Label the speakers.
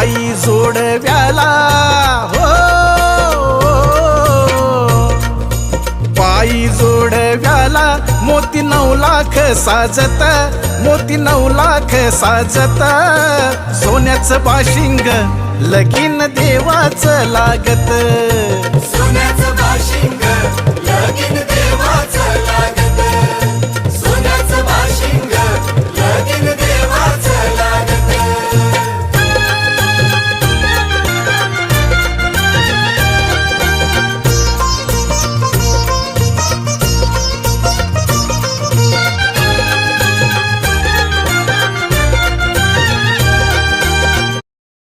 Speaker 1: पायी जोडव्याला हो, पायी जोडव्याला मोती 9 लाख साजत, मोती 9 लाख साजत, सोन्याचं बाशिंग लगीन देवाचं लागत,
Speaker 2: सोन्याचं बाशिंग लगीन देवाचं